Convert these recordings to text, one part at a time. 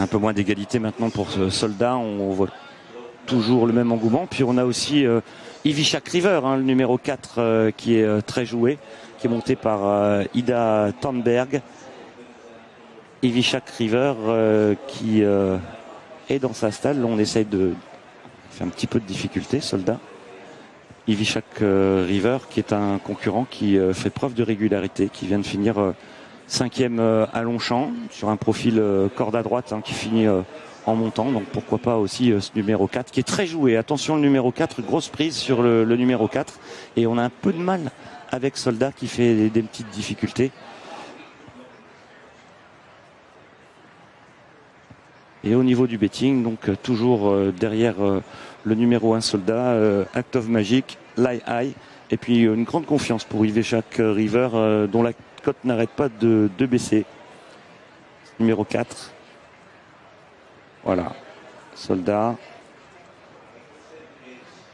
Un peu moins d'égalité maintenant pour ce Soldat. On voit toujours le même engouement. Puis on a aussi Ivichak River, le numéro 4 qui est très joué, qui est monté par Ida Thornberg. Ivichak River qui est dans sa stalle. On essaye de faire un petit peu de difficulté, Soldat. Ivichak River qui est un concurrent qui fait preuve de régularité, qui vient de finir 5e à Longchamp sur un profil corde à droite qui finit en montant. Donc pourquoi pas aussi ce numéro 4 qui est très joué. Attention, le numéro 4, grosse prise sur le numéro 4. Et on a un peu de mal avec Soldat qui fait des petites difficultés. Et au niveau du betting, donc toujours derrière le numéro 1 Soldat, Act of Magic, Lie High, et puis une grande confiance pour Ivichak River dont la cote n'arrête pas de baisser. Numéro 4. Voilà. Soldat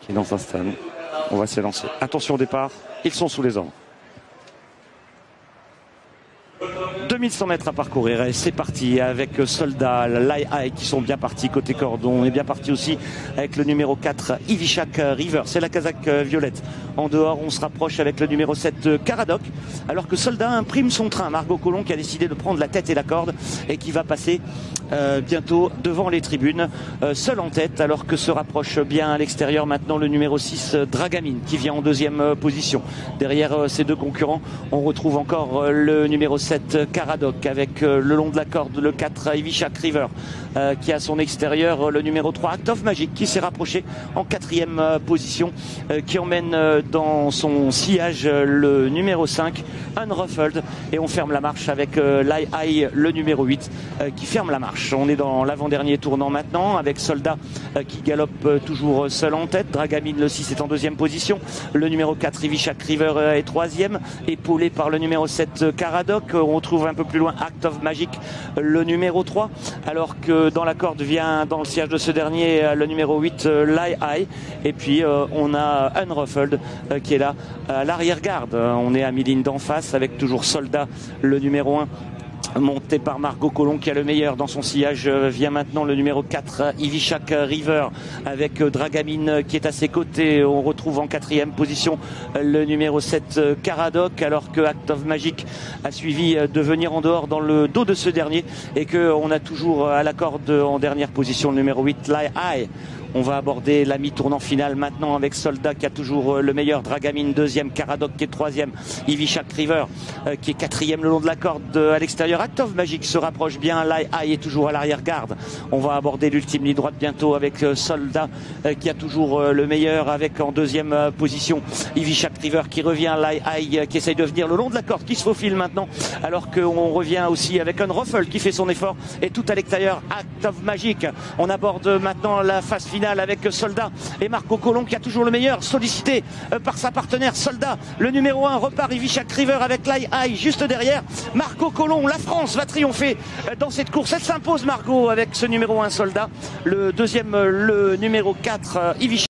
qui est dans sa stand. On va s'élancer. Attention au départ, ils sont sous les ordres. 2100 mètres à parcourir et c'est parti avec Soldat, Lie High qui sont bien partis côté cordon. On est bien parti aussi avec le numéro 4 Ivichak River, c'est la casaque violette. En dehors on se rapproche avec le numéro 7 Caradoc, alors que Soldat imprime son train. Margot Colomb qui a décidé de prendre la tête et la corde et qui va passer bientôt devant les tribunes, seul en tête, alors que se rapproche bien à l'extérieur maintenant le numéro 6 Dragamine qui vient en deuxième position. Derrière ces deux concurrents on retrouve encore le numéro 7 Caradoc avec le long de la corde le 4 Ivichak River qui a à son extérieur le numéro 3 Act of Magic qui s'est rapproché en 4e position, qui emmène dans son sillage le numéro 5 Unruffled, et on ferme la marche avec Lie High le numéro 8 qui ferme la marche. On est dans l'avant-dernier tournant maintenant avec Soldat qui galope toujours seul en tête. Dragamine le 6 est en deuxième position, le numéro 4 Ivichak River est troisième, épaulé par le numéro 7 Caradoc. On retrouve un peu plus loin Act of Magic le numéro 3, alors que dans la corde vient dans le sillage de ce dernier le numéro 8 Lie High, et puis on a Unruffled qui est là à l'arrière-garde. On est à mi-ligne d'en face avec toujours Soldat le numéro 1 monté par Margot Colomb qui a le meilleur dans son sillage. Vient maintenant le numéro 4 Ivichak River avec Dragamine qui est à ses côtés. On retrouve en 4e position le numéro 7 Caradoc, alors que Act of Magic a suivi de venir en dehors dans le dos de ce dernier, et que on a toujours à la corde en dernière position le numéro 8 Lie High. On va aborder la mi-tournant finale maintenant avec Soldat qui a toujours le meilleur, Dragamine deuxième, Caradoc qui est troisième, Ivichak River qui est 4e le long de la corde à l'extérieur. Act of Magic se rapproche bien, Lie High est toujours à l'arrière-garde. On va aborder l'ultime ligne droite bientôt avec Soldat qui a toujours le meilleur, avec en deuxième position Ivichak River qui revient, Lie High qui essaye de venir le long de la corde, qui se faufile maintenant, alors qu'on revient aussi avec Unruffled qui fait son effort, et tout à l'extérieur Act of Magic. On aborde maintenant la phase finale avec Soldat et Margot Colomb qui a toujours le meilleur, sollicité par sa partenaire. Soldat, le numéro 1, repart Ivichak River avec Lie High juste derrière. Margot Colomb, la France va triompher dans cette course. Elle s'impose, Margot, avec ce numéro 1 Soldat. Le deuxième, le numéro 4 Ivichak